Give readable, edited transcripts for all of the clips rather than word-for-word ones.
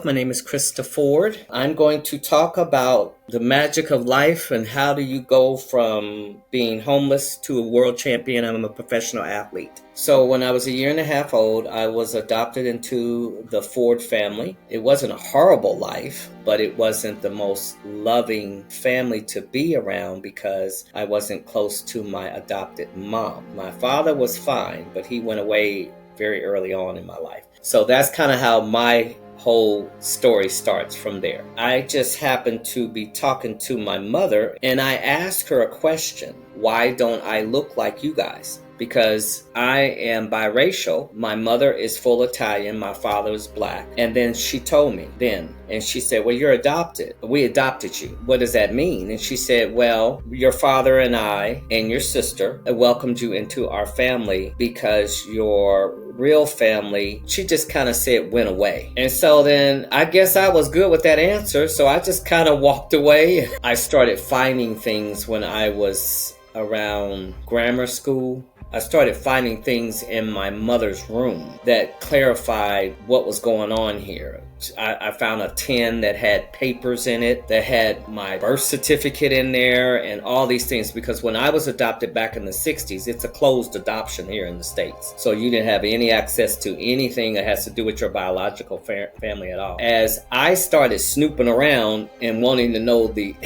myself. My name is Krista Ford. I'm going to talk about the magic of life and how do you go from being homeless to a world champion. I'm a professional athlete. So when I was a year and a half old, I was adopted into the Ford family. It wasn't a horrible life, but it wasn't the most loving family to be around because I wasn't close to my adopted mom. My father was fine, but he went away very early on in my life. So that's kind of how my whole story starts from there. I just happened to be talking to my mother and I asked her a question. Why don't I look like you guys? Because I am biracial. My mother is full Italian. My father is black. And then she told me and she said, well, you're adopted. We adopted you. What does that mean? And she said, well, your father and I and your sister welcomed you into our family because your real family, she just kind of said, went away. And so then I guess I was good with that answer. So I just kind of walked away. I started finding things when I was around grammar school. I started finding things in my mother's room that clarified what was going on here. I found a tin that had papers in it, that had my birth certificate in there and all these things, because when I was adopted back in the 60s, it's a closed adoption here in the States. So you didn't have any access to anything that has to do with your biological family at all. As I started snooping around and wanting to know the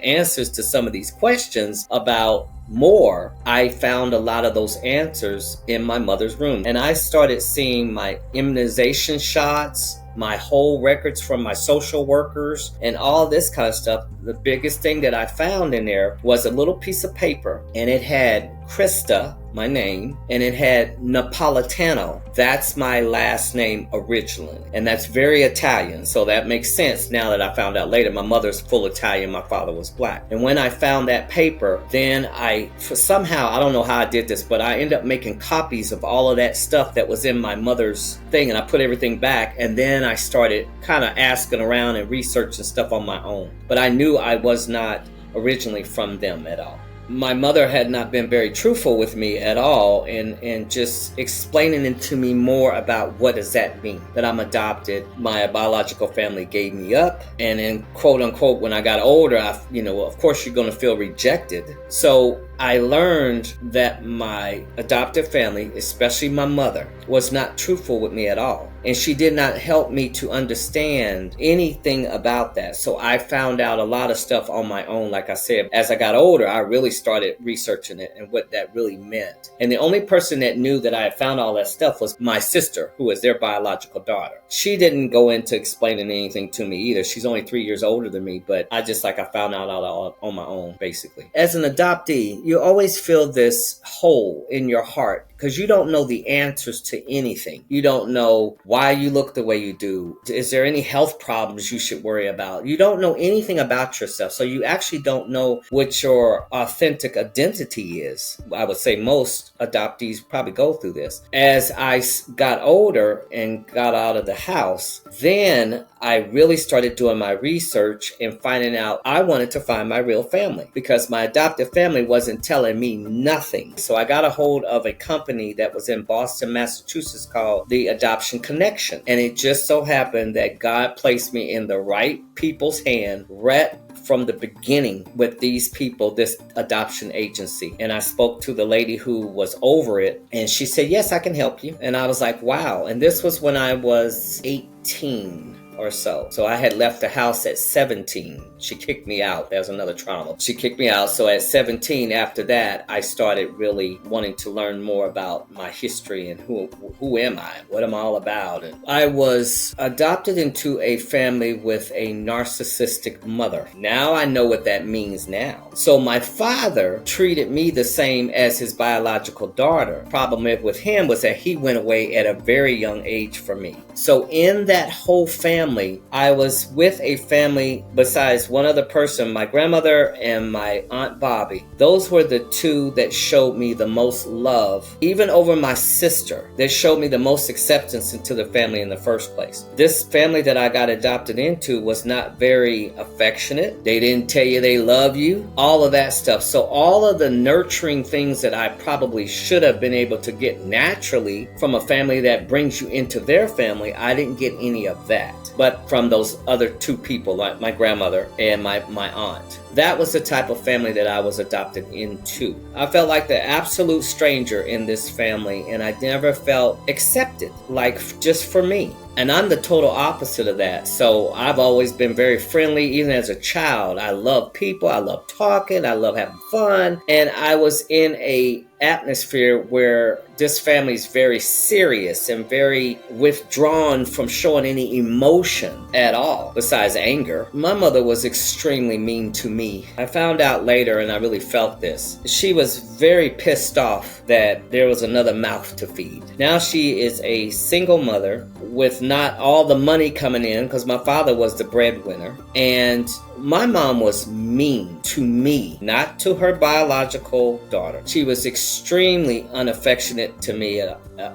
answers to some of these questions about more, I found a lot of those answers in my mother's room. And I started seeing my immunization shots, my whole records from my social workers and all this kind of stuff. The biggest thing that I found in there was a little piece of paper, and it had Krista, my name, and it had Napolitano. That's my last name originally, and that's very Italian, so that makes sense now that I found out later. My mother's full Italian, my father was black. And when I found that paper, then somehow, I don't know how I did this, but I ended up making copies of all of that stuff that was in my mother's thing, and I put everything back, and then I started kind of asking around and researching stuff on my own. But I knew I was not originally from them at all. My mother had not been very truthful with me at all and just explaining it to me more about what does that mean, that I'm adopted. My biological family gave me up, and then quote unquote, when I got older, of course you're going to feel rejected. So I learned that my adoptive family, especially my mother, was not truthful with me at all. And she did not help me to understand anything about that. So I found out a lot of stuff on my own. Like I said, as I got older, I really started researching it and what that really meant. And the only person that knew that I had found all that stuff was my sister, who was their biological daughter. She didn't go into explaining anything to me either. She's only 3 years older than me, but I found out all on my own, basically. As an adoptee, you always feel this hole in your heart because you don't know the answers to anything. You don't know why you look the way you do. Is there any health problems you should worry about? You don't know anything about yourself. So you actually don't know what your authentic identity is. I would say most adoptees probably go through this. As I got older and got out of the house, then I really started doing my research and finding out I wanted to find my real family because my adoptive family wasn't telling me nothing. So I got a hold of a company that was in Boston, Massachusetts called the Adoption Connection. And it just so happened that God placed me in the right people's hand right from the beginning with these people, this adoption agency. And I spoke to the lady who was over it, and she said, yes, I can help you. And I was like, wow. And this was when I was 18 or so. So I had left the house at 17. She kicked me out. That was another trauma. She kicked me out. So at 17, after that, I started really wanting to learn more about my history and who am I? What am I all about? And I was adopted into a family with a narcissistic mother. Now I know what that means now. So my father treated me the same as his biological daughter. Problem with him was that he went away at a very young age for me. So in that whole family, I was with a family besides one other person, my grandmother and my Aunt Bobby. Those were the two that showed me the most love, even over my sister. They showed me the most acceptance into the family in the first place. This family that I got adopted into was not very affectionate. They didn't tell you they love you, all of that stuff. So all of the nurturing things that I probably should have been able to get naturally from a family that brings you into their family, I didn't get any of that. but from those other two people, like my grandmother and my aunt. That was the type of family that I was adopted into. I felt like the absolute stranger in this family, and I never felt accepted, like just for me. And I'm the total opposite of that. So I've always been very friendly, even as a child. I love people, I love talking, I love having fun. And I was in a atmosphere where this family is very serious and very withdrawn from showing any emotion at all, besides anger. My mother was extremely mean to me. I found out later, and I really felt this. She was very pissed off that there was another mouth to feed. Now she is a single mother with not all the money coming in, because my father was the breadwinner. And my mom was mean to me, not to her biological daughter. She was extremely unaffectionate to me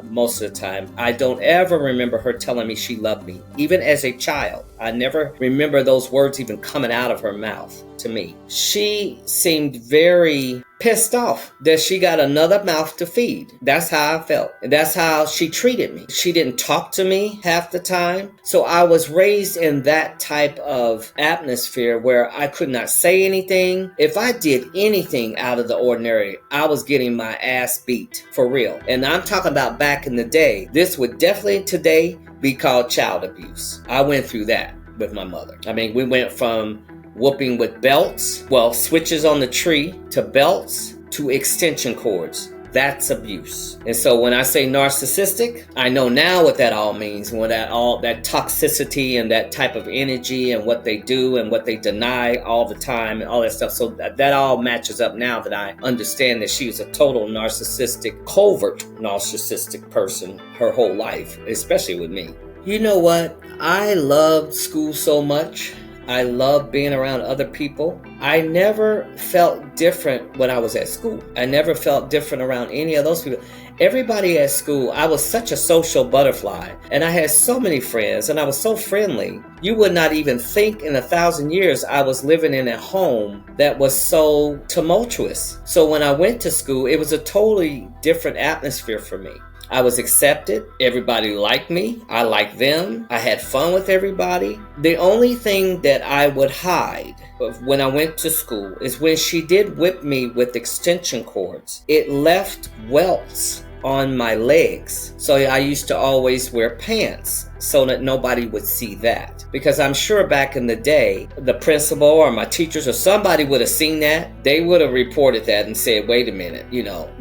most of the time. I don't ever remember her telling me she loved me, even as a child. I never remember those words even coming out of her mouth to me. She seemed very pissed off that she got another mouth to feed. That's how I felt. And that's how she treated me. She didn't talk to me half the time. So I was raised in that type of atmosphere where I could not say anything. If I did anything out of the ordinary, I was getting my ass beat, for real. And I'm talking about back in the day. This would definitely today be called child abuse. I went through that with my mother. I mean, we went from whooping with belts, well, switches on the tree, to belts, to extension cords. That's abuse. And so when I say narcissistic, I know now what that all means, when that toxicity and that type of energy and what they do and what they deny all the time and all that stuff. So that all matches up now that I understand that she was a total narcissistic, covert narcissistic person her whole life, especially with me. You know what? I loved school so much. I love being around other people. I never felt different when I was at school. I never felt different around any of those people. Everybody at school, I was such a social butterfly, and I had so many friends, and I was so friendly. You would not even think in 1,000 years I was living in a home that was so tumultuous. So when I went to school, it was a totally different atmosphere for me. I was accepted. Everybody liked me. I liked them. I had fun with everybody. The only thing that I would hide when I went to school is when she did whip me with extension cords. It left welts on my legs. So I used to always wear pants so that nobody would see that. Because I'm sure back in the day, the principal or my teachers or somebody would have seen that. They would have reported that and said, wait a minute,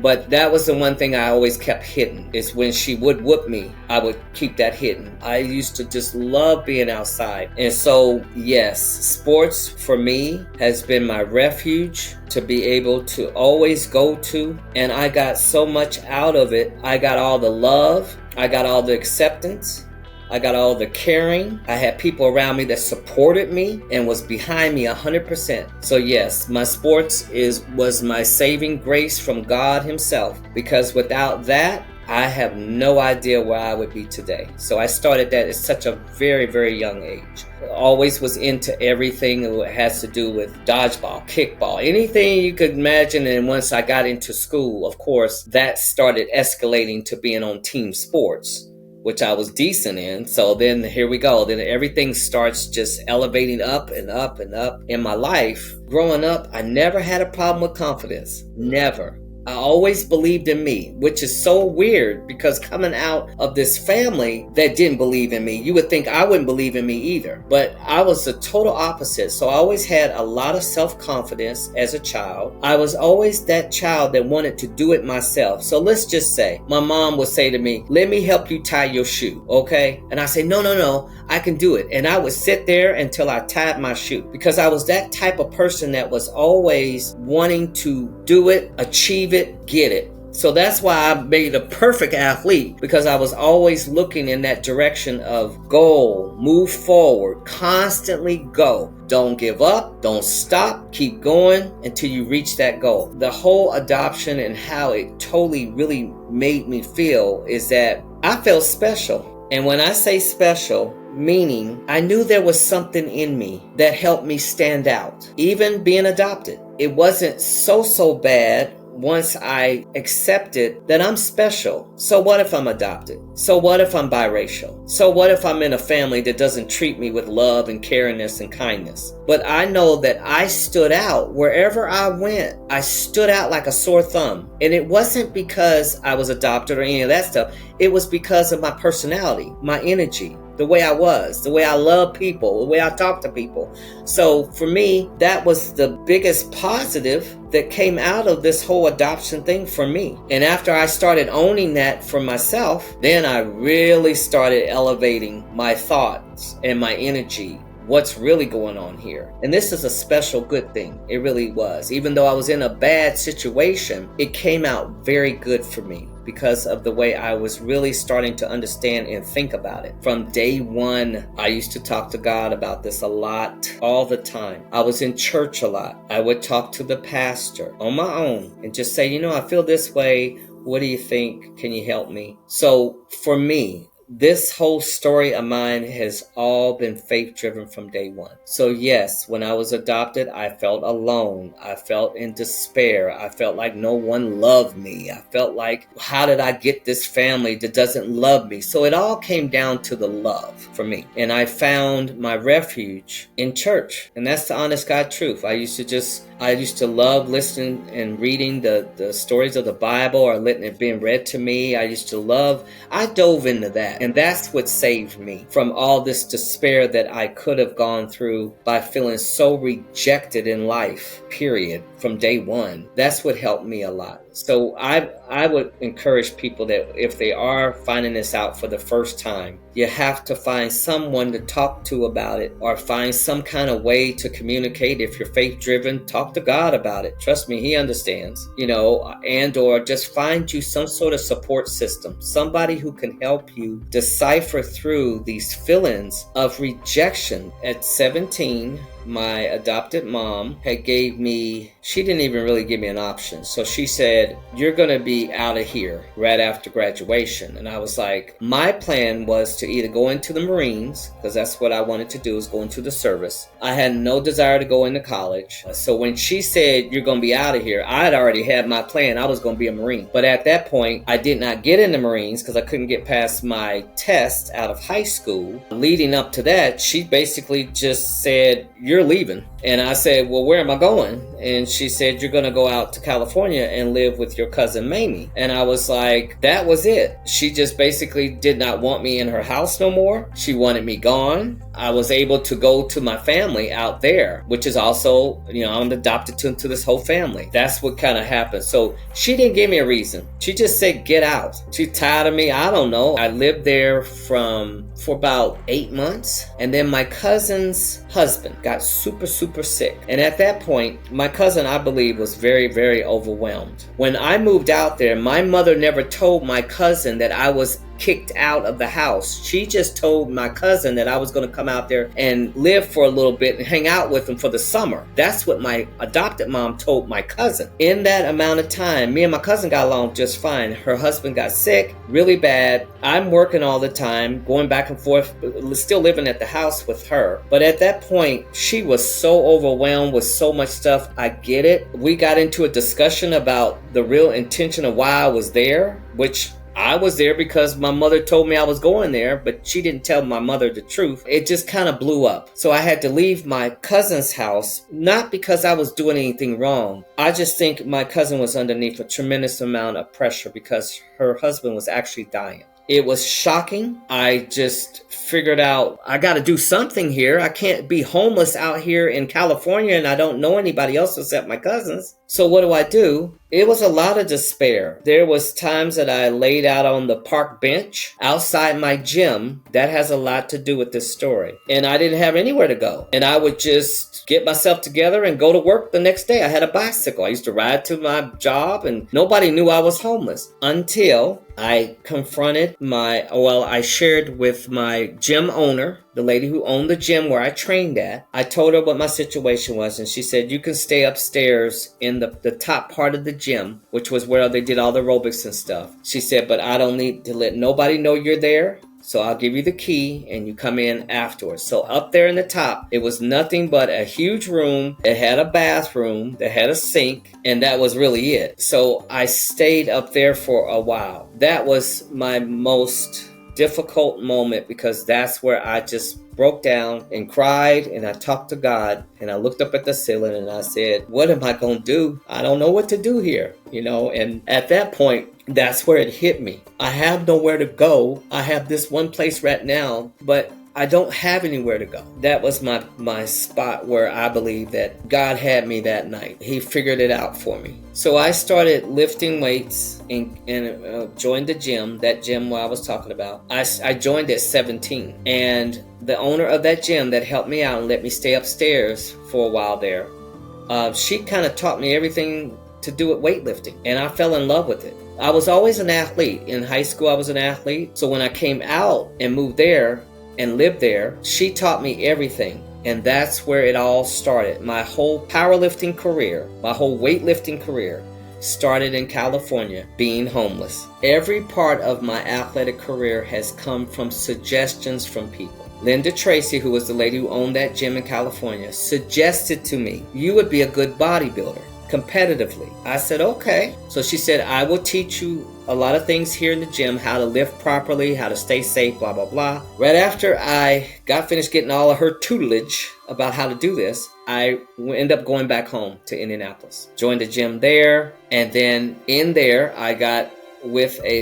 But that was the one thing I always kept hidden, is when she would whoop me, I would keep that hidden. I used to just love being outside. And so, yes, sports for me has been my refuge to be able to always go to. And I got so much out of it. I got all the love. I got all the acceptance. I got all the caring. I had people around me that supported me and was behind me 100%. So yes, my sports was my saving grace from God himself, because without that, I have no idea where I would be today. So I started that at such a very, very young age. Always was into everything that has to do with dodgeball, kickball, anything you could imagine. And once I got into school, of course, that started escalating to being on team sports, which I was decent in. So then here we go. Then everything starts just elevating up and up and up. In my life, growing up, I never had a problem with confidence. Never. I always believed in me, which is so weird because coming out of this family that didn't believe in me, you would think I wouldn't believe in me either. But I was the total opposite. So I always had a lot of self-confidence as a child. I was always that child that wanted to do it myself. So let's just say my mom would say to me, let me help you tie your shoe, okay? And I say, no, I can do it. And I would sit there until I tied my shoe, because I was that type of person that was always wanting to do it, achieve it, get it. So that's why I made a perfect athlete, because I was always looking in that direction of goal, move forward, constantly go. Don't give up, don't stop, keep going until you reach that goal. The whole adoption and how it totally really made me feel is that I felt special. And when I say special, meaning I knew there was something in me that helped me stand out. Even being adopted, it wasn't so bad once I accepted that I'm special. So what if I'm adopted? So what if I'm biracial? So what if I'm in a family that doesn't treat me with love and caringness and kindness? But I know that I stood out wherever I went. I stood out like a sore thumb. And it wasn't because I was adopted or any of that stuff. It was because of my personality, my energy, the way I was, the way I love people, the way I talk to people. So for me, that was the biggest positive that came out of this whole adoption thing for me. And after I started owning that for myself, then I really started elevating my thoughts and my energy. What's really going on here? And this is a special good thing. It really was. Even though I was in a bad situation, it came out very good for me because of the way I was really starting to understand and think about it. From day one, I used to talk to God about this a lot, all the time. I was in church a lot. I would talk to the pastor on my own and just say, I feel this way. What do you think? Can you help me? So for me, this whole story of mine has all been faith-driven from day one. So yes, when I was adopted, I felt alone. I felt in despair. I felt like no one loved me. I felt like, how did I get this family that doesn't love me? So it all came down to the love for me. And I found my refuge in church. And that's the honest God truth. I used to love listening and reading the stories of the Bible or letting it being read to me. I dove into that. And that's what saved me from all this despair that I could have gone through by feeling so rejected in life, period, from day one. That's what helped me a lot. So I would encourage people that if they are finding this out for the first time, you have to find someone to talk to about it or find some kind of way to communicate. If you're faith driven, talk to God about it. Trust me, He understands, and or just find you some sort of support system, somebody who can help you decipher through these feelings of rejection. At 17, my adopted mom she didn't even really give me an option. So she said, you're going to be out of here right after graduation. And I was like, my plan was to either go into the Marines, because that's what I wanted to do, is go into the service. I had no desire to go into college. So when she said, you're going to be out of here, I had already had my plan. I was going to be a Marine. But at that point, I did not get in the Marines because I couldn't get past my test out of high school. Leading up to that, she basically just said, you're leaving. And I said, well, where am I going? And she said, you're going to go out to California and live with your cousin Mamie. And I was like, that was it. She just basically did not want me in her house no more. She wanted me gone. I was able to go to my family out there, which is also, I'm adopted to this whole family. That's what kind of happened. So she didn't give me a reason. She just said, get out. She's tired of me. I don't know. I lived there for about 8 months. And then my cousin's husband got super sick. And at that point, my cousin, I believe, was very, very overwhelmed. When I moved out there, my mother never told my cousin that I was kicked out of the house. She just told my cousin that I was going to come out there and live for a little bit and hang out with him for the summer. That's what my adopted mom told my cousin. In that amount of time, me and my cousin got along just fine. Her husband got sick really bad. I'm working all the time, going back and forth, still living at the house with her. But at that point, she was so overwhelmed with so much stuff. I get it. We got into a discussion about the real intention of why I was there, which I was there because my mother told me I was going there, but she didn't tell my mother the truth. It just kind of blew up. So I had to leave my cousin's house, not because I was doing anything wrong. I just think my cousin was underneath a tremendous amount of pressure because her husband was actually dying. It was shocking. I just figured out I got to do something here. I can't be homeless out here in California and I don't know anybody else except my cousins. So what do? It was a lot of despair. There was times that I laid out on the park bench outside my gym. That has a lot to do with this story. And I didn't have anywhere to go. And I would just get myself together and go to work the next day. I had a bicycle. I used to ride to my job and nobody knew I was homeless until I confronted I shared with my gym owner, the lady who owned the gym where I trained at. I told her what my situation was, and she said, you can stay upstairs in the top part of the gym, which was where they did all the aerobics and stuff. She said, but I don't need to let nobody know you're there. So I'll give you the key and you come in afterwards. So up there in the top, it was nothing but a huge room. It had a bathroom, that had a sink, and that was really it. So I stayed up there for a while. That was my most difficult moment because that's where I just broke down and cried, and I talked to God, and I looked up at the ceiling and I said, what am I going to do? I don't know what to do here, and at that point, that's where it hit me. I have nowhere to go. I have this one place right now, but I don't have anywhere to go. That was my spot where I believe that God had me that night. He figured it out for me. So I started lifting weights and joined the gym, that gym I was talking about. I joined at 17. And the owner of that gym that helped me out and let me stay upstairs for a while there, she kind of taught me everything to do with weightlifting. And I fell in love with it. I was always an athlete. In high school, I was an athlete. So when I came out and moved there and lived there, she taught me everything. And that's where it all started. My whole powerlifting career, my whole weightlifting career started in California, being homeless. Every part of my athletic career has come from suggestions from people. Linda Tracy, who was the lady who owned that gym in California, suggested to me, you would be a good bodybuilder competitively. I said, okay. So she said, I will teach you a lot of things here in the gym, how to lift properly, how to stay safe, blah, blah, blah. Right after I got finished getting all of her tutelage about how to do this, I ended up going back home to Indianapolis. Joined the gym there, and then in there, I got with a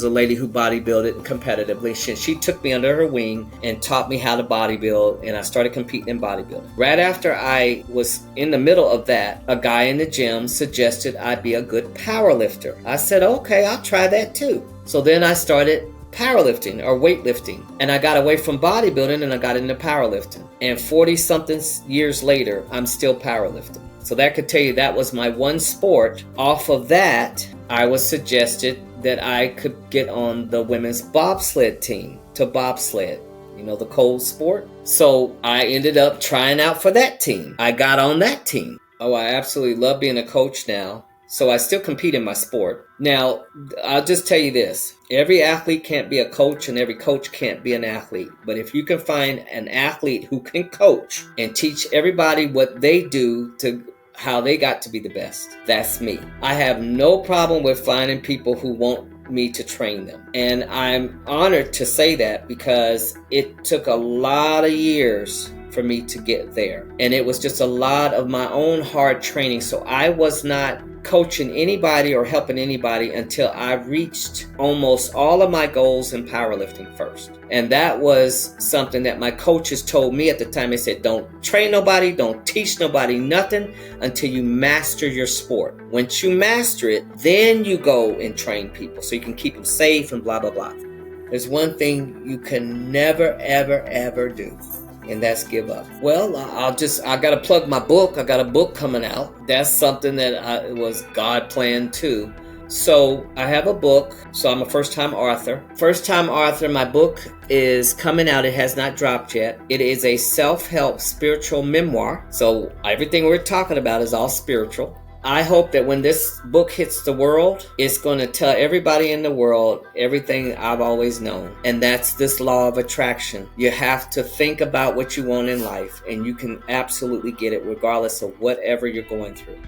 lady who bodybuilded competitively. She took me under her wing and taught me how to bodybuild, and I started competing in bodybuilding. Right after I was in the middle of that, a guy in the gym suggested I be a good power lifter. I said, okay, I'll try that too. So then I started powerlifting or weightlifting, and I got away from bodybuilding and I got into powerlifting. And 40 something years later, I'm still powerlifting. So that could tell you that was my one sport. Off of that, I was suggested that I could get on the women's bobsled team to bobsled, the cold sport. So I ended up trying out for that team. I got on that team. Oh, I absolutely love being a coach now. So I still compete in my sport. Now, I'll just tell you this. Every athlete can't be a coach and every coach can't be an athlete. But if you can find an athlete who can coach and teach everybody what they do to how they got to be the best, that's me. I have no problem with finding people who want me to train them. And I'm honored to say that because it took a lot of years for me to get there. And it was just a lot of my own hard training. So I was not coaching anybody or helping anybody until I reached almost all of my goals in powerlifting first. And that was something that my coaches told me at the time. They said, don't train nobody, don't teach nobody nothing until you master your sport. Once you master it, then you go and train people so you can keep them safe and blah, blah, blah. There's one thing you can never, ever, ever do, and that's give up. Well, I got to plug my book. I got a book coming out. That's something that was God planned too. So I have a book. So I'm a first-time author. My book is coming out. It has not dropped yet. It is a self-help spiritual memoir. So everything we're talking about is all spiritual. I hope that when this book hits the world, it's going to tell everybody in the world everything I've always known. And that's this law of attraction. You have to think about what you want in life, and you can absolutely get it regardless of whatever you're going through.